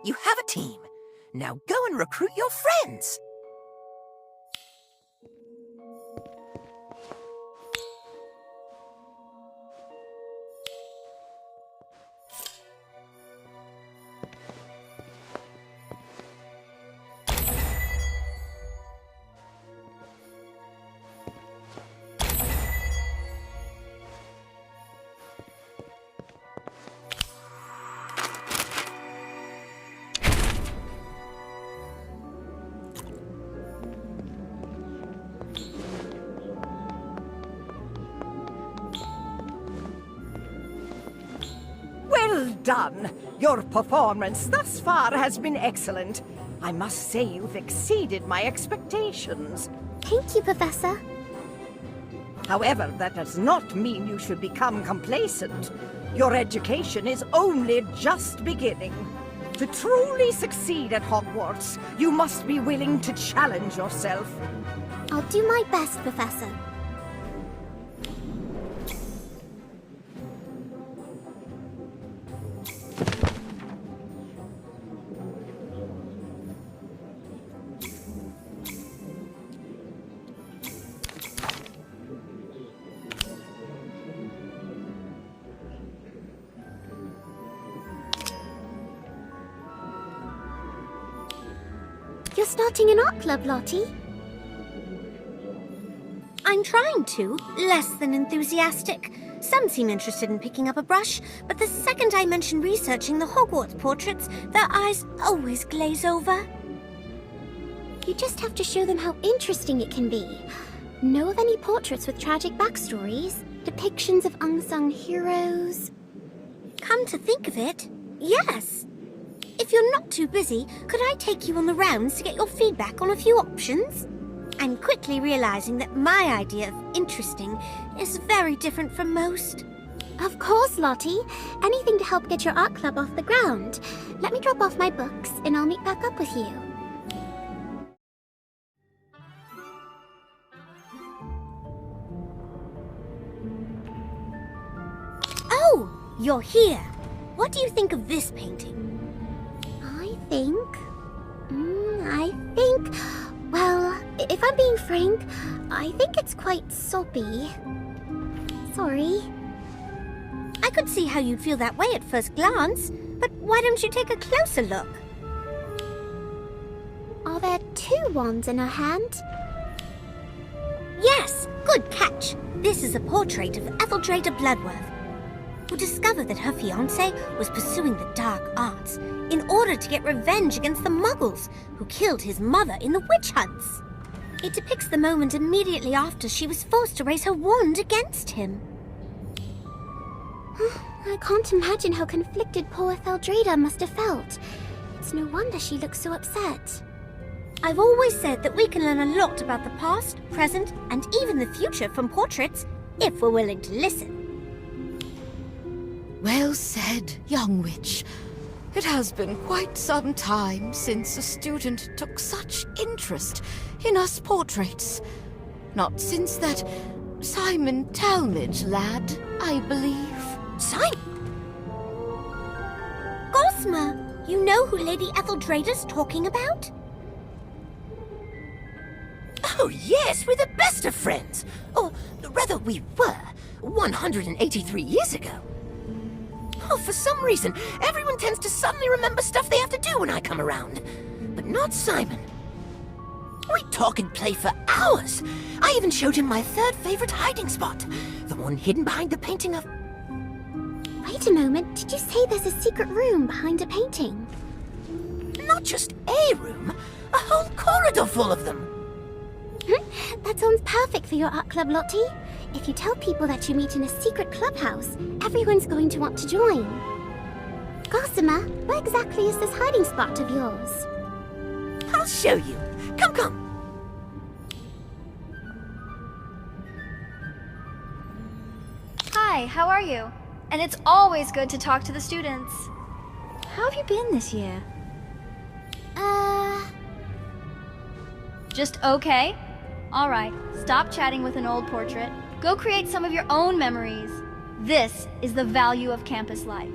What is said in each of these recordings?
You have a team. Now go and recruit your friends. Well done! Your performance thus far has been excellent. I must say you've exceeded my expectations. Thank you, Professor. However, that does not mean you should become complacent. Your education is only just beginning. To truly succeed at Hogwarts, you must be willing to challenge yourself. I'll do my best, Professor. You're starting an art club, Lottie? I'm trying to. Less than enthusiastic. Some seem interested in picking up a brush, but the second I mention researching the Hogwarts portraits, their eyes always glaze over. You just have to show them how interesting it can be. Know of any portraits with tragic backstories? Depictions of unsung heroes? Come to think of it, yes. If you're not too busy, could I take you on the rounds to get your feedback on a few options? I'm quickly realizing that my idea of interesting is very different from most. Of course, Lottie. Anything to help get your art club off the ground. Let me drop off my books and I'll meet back up with you. Oh, you're here. What do you think of this painting? I think, well, if I'm being frank, I think it's quite soppy. Sorry. I could see how you'd feel that way at first glance, but why don't you take a closer look? Are there two wands in her hand? Yes, good catch. This is a portrait of Etheldreda Bloodworth, who discovered that her fiancé was pursuing the dark arts in order to get revenge against the Muggles who killed his mother in the witch hunts. It depicts the moment immediately after she was forced to raise her wand against him. I can't imagine how conflicted poor Etheldreda must have felt. It's no wonder she looks so upset. I've always said that we can learn a lot about the past, present, and even the future from portraits, if we're willing to listen. Well said, young witch. It has been quite some time since a student took such interest in us portraits. Not since that Simon Talmadge lad, I believe. Simon? Gossamer, you know who Lady Etheldreda's talking about? Oh yes, we're the best of friends. Or rather we were, 183 years ago. Oh, for some reason, everyone tends to suddenly remember stuff they have to do when I come around. But not Simon. We talk and play for hours. I even showed him my third favorite hiding spot. The one hidden behind the painting of... Wait a moment, did you say there's a secret room behind a painting? Not just a room, a whole corridor full of them. That sounds perfect for your art club, Lottie. If you tell people that you meet in a secret clubhouse, everyone's going to want to join. Gossamer, where exactly is this hiding spot of yours? I'll show you. Come, come. Hi, how are you? And it's always good to talk to the students. How have you been this year? Just okay? Alright, stop chatting with an old portrait. Go create some of your own memories. This is the value of campus life.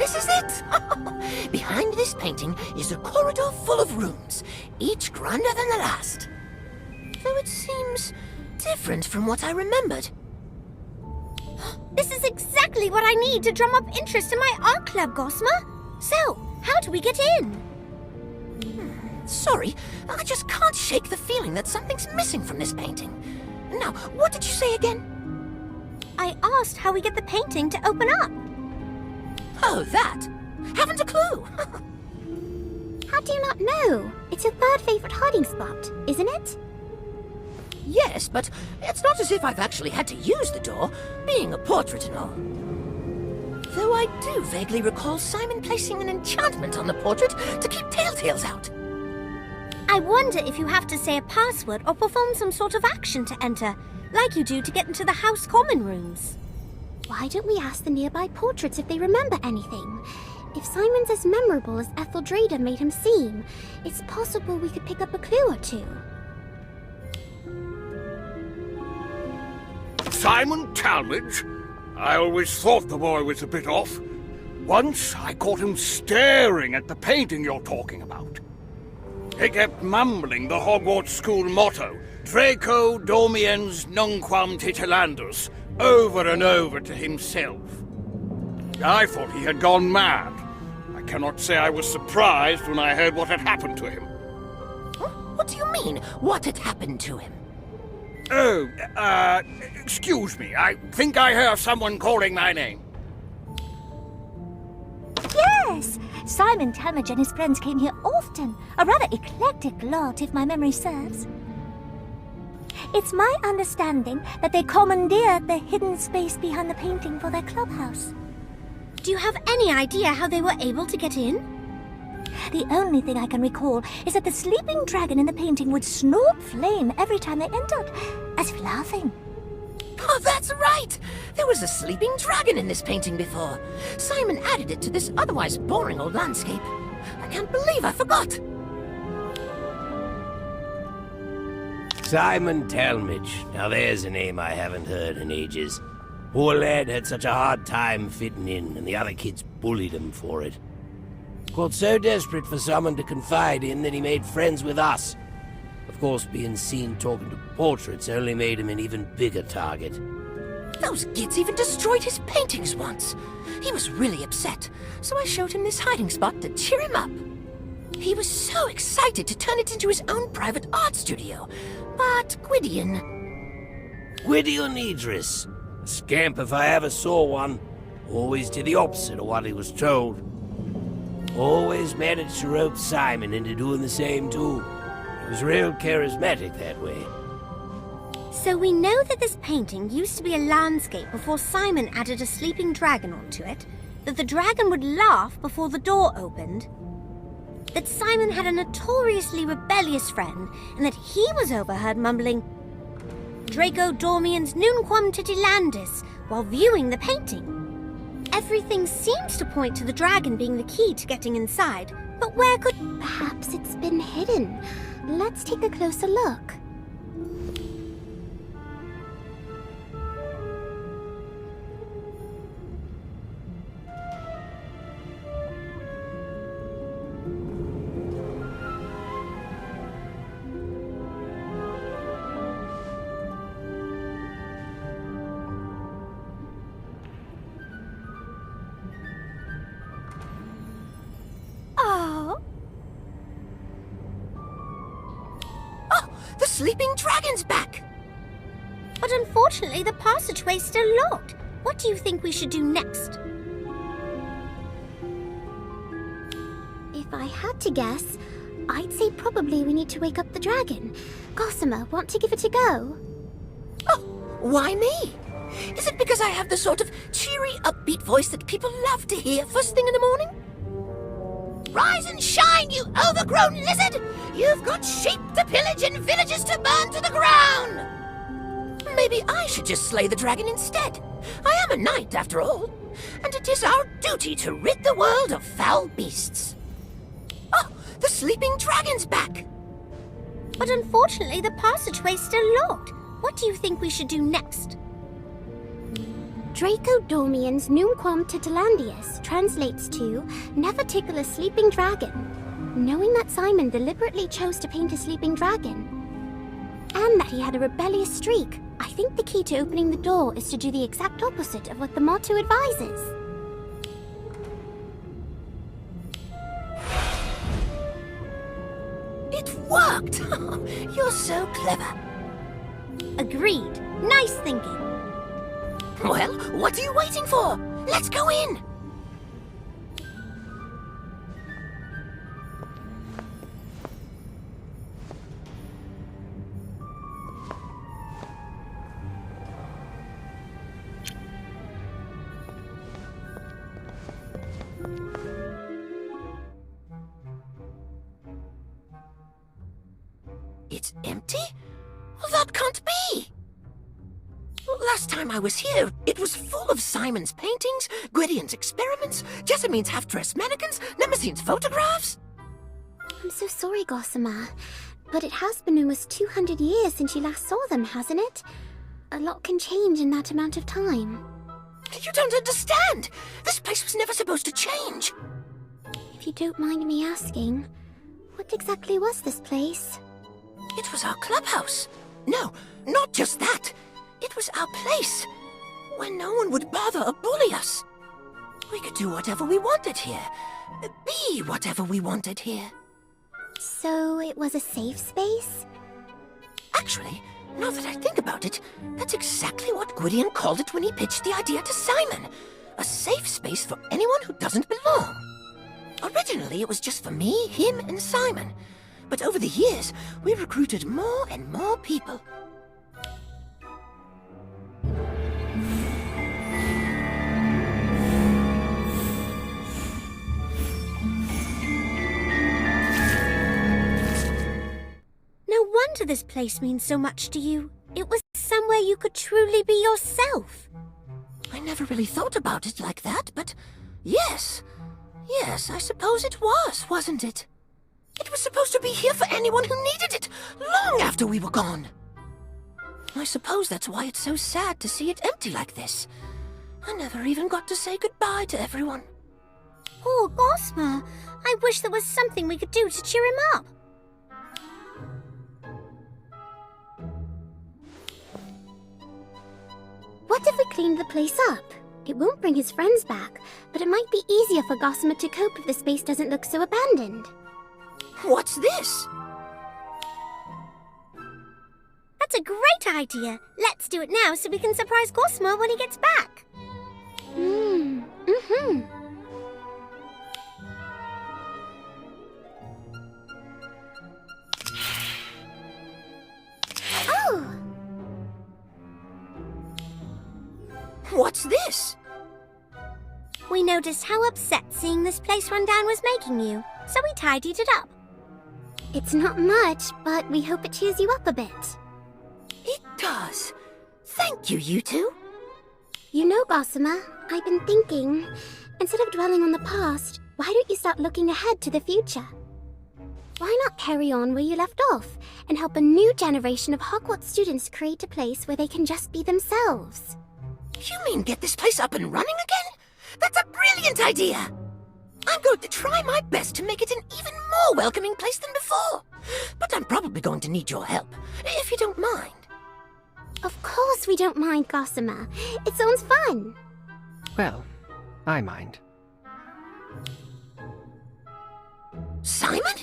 This is it! Behind this painting is a corridor full of rooms, each grander than the last. Though it seems different from what I remembered. This is exactly what I need to drum up interest in my art club, Gossamer. So, how do we get in? Sorry, I just can't shake the feeling that something's missing from this painting. Now, what did you say again? I asked how we get the painting to open up. Oh, that? Haven't a clue. How do you not know? It's your third favorite hiding spot, isn't it? Yes, but it's not as if I've actually had to use the door, being a portrait and all. Though I do vaguely recall Simon placing an enchantment on the portrait to keep telltales out. I wonder if you have to say a password or perform some sort of action to enter, like you do to get into the house common rooms. Why don't we ask the nearby portraits if they remember anything? If Simon's as memorable as Etheldreda made him seem, it's possible we could pick up a clue or two. Simon Talmadge? I always thought the boy was a bit off. Once I caught him staring at the painting you're talking about. He kept mumbling the Hogwarts school motto, Draco Dormiens Nunquam Titilandus, over and over to himself. I thought he had gone mad. I cannot say I was surprised when I heard what had happened to him. What do you mean, what had happened to him? Oh, excuse me. I think I hear someone calling my name. Yes! Simon Talmadge and his friends came here often. A rather eclectic lot, if my memory serves. It's my understanding that they commandeered the hidden space behind the painting for their clubhouse. Do you have any idea how they were able to get in? The only thing I can recall is that the sleeping dragon in the painting would snort flame every time they entered, as if laughing. Oh, that's right! There was a sleeping dragon in this painting before. Simon added it to this otherwise boring old landscape. I can't believe I forgot! Simon Talmadge. Now there's a name I haven't heard in ages. Poor lad had such a hard time fitting in, and the other kids bullied him for it. Got so desperate for someone to confide in that he made friends with us. Of course, being seen talking to portraits only made him an even bigger target. Those kids even destroyed his paintings once. He was really upset, so I showed him this hiding spot to cheer him up. He was so excited to turn it into his own private art studio. But Gwydion Idris. A scamp if I ever saw one. Always did the opposite of what he was told. Always managed to rope Simon into doing the same too. He was real charismatic that way. So we know that this painting used to be a landscape before Simon added a sleeping dragon onto it, that the dragon would laugh before the door opened, that Simon had a notoriously rebellious friend, and that he was overheard mumbling Draco Dormiens Nunquam Titilandis while viewing the painting. Everything seems to point to the dragon being the key to getting inside, but where could... Perhaps it's been hidden. Let's take a closer look. the sleeping dragon's back! But unfortunately, the passageway's still locked. What do you think we should do next? If I had to guess, I'd say probably we need to wake up the dragon. Gossamer, want to give it a go? Oh, why me? Is it because I have the sort of cheery, upbeat voice that people love to hear first thing in the morning? Rise and shine, you overgrown lizard! You've got sheep to pillage and villages to burn to the ground! Maybe I should just slay the dragon instead. I am a knight, after all, and it is our duty to rid the world of foul beasts. Oh, the sleeping dragon's back! But unfortunately, the passageway's still locked. What do you think we should do next? Draco Dormiens Numquam Titilandius translates to never tickle a sleeping dragon. Knowing that Simon deliberately chose to paint a sleeping dragon, and that he had a rebellious streak, I think the key to opening the door is to do the exact opposite of what the motto advises. It worked! You're so clever. Agreed. Nice thinking. Well, what are you waiting for? Let's go in! It's empty? That can't be! Last time I was here, it was full of Simon's paintings, Gwydion's experiments, Jessamine's half-dressed mannequins, Nemesine's photographs. I'm so sorry, Gossamer, but it has been almost 200 years since you last saw them, hasn't it? A lot can change in that amount of time. You don't understand! This place was never supposed to change! If you don't mind me asking, what exactly was this place? It was our clubhouse. No, not just that. It was our place, where no one would bother or bully us. We could do whatever we wanted here, be whatever we wanted here. So it was a safe space? Actually, now that I think about it, that's exactly what Gwydion called it when he pitched the idea to Simon. A safe space for anyone who doesn't belong. Originally, it was just for me, him, and Simon. But over the years, we recruited more and more people. No wonder this place means so much to you. It was somewhere you could truly be yourself. I never really thought about it like that, but yes. Yes, I suppose it was, wasn't it? It was supposed to be here for anyone who needed it, long after we were gone. I suppose that's why it's so sad to see it empty like this. I never even got to say goodbye to everyone. Poor Gossamer. I wish there was something we could do to cheer him up. What if we cleaned the place up? It won't bring his friends back, but it might be easier for Gossamer to cope if the space doesn't look so abandoned. What's this? That's a great idea. Let's do it now so we can surprise Gossamer when he gets back. Oh! What's this? We noticed how upset seeing this place run down was making you, so we tidied it up. It's not much, but we hope it cheers you up a bit. It does. Thank you, you two. You know, Gossamer, I've been thinking, instead of dwelling on the past, why don't you start looking ahead to the future? Why not carry on where you left off and help a new generation of Hogwarts students create a place where they can just be themselves? You mean get this place up and running again? That's a brilliant idea! I'm going to try my best to make it an even more welcoming place than before. But I'm probably going to need your help, if you don't mind. Of course we don't mind, Gossamer. It sounds fun. Well, I mind. Simon?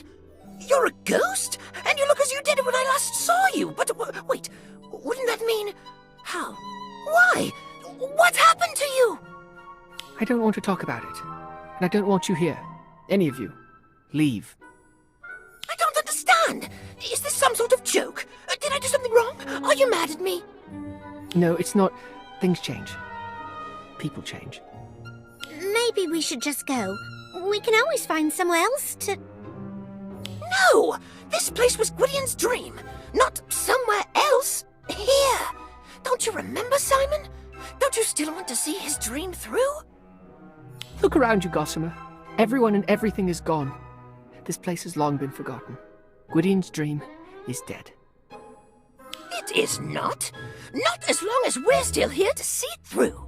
You're a ghost? And you look as you did when I last saw you. But wait, wouldn't that mean... How? Why? What happened to you? I don't want to talk about it. And I don't want you here. Any of you. Leave. I don't understand. Is this some sort of joke? Did I do something wrong? Are you mad at me? No, it's not. Things change. People change. Maybe we should just go. We can always find somewhere else to... No! This place was Gwydion's dream, not somewhere else. Here! Don't you remember, Simon? Don't you still want to see his dream through? Look around you, Gossamer. Everyone and everything is gone. This place has long been forgotten. Gwydion's dream is dead. It is not. Not as long as we're still here to see it through.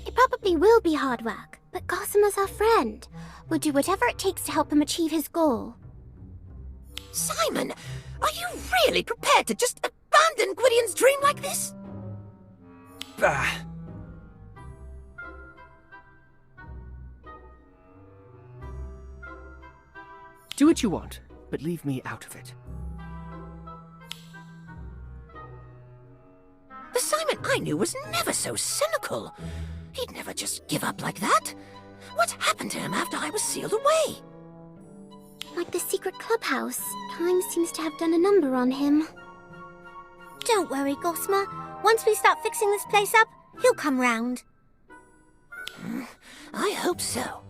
It probably will be hard work, but Gossamer's our friend. We'll do whatever it takes to help him achieve his goal. Simon, are you really prepared to just abandon Gwydion's dream like this? Bah. Do what you want, but leave me out of it. The Simon I knew was never so cynical. He'd never just give up like that. What happened to him after I was sealed away? Like the secret clubhouse, time seems to have done a number on him. Don't worry, Gossamer. Once we start fixing this place up, he'll come round. I hope so.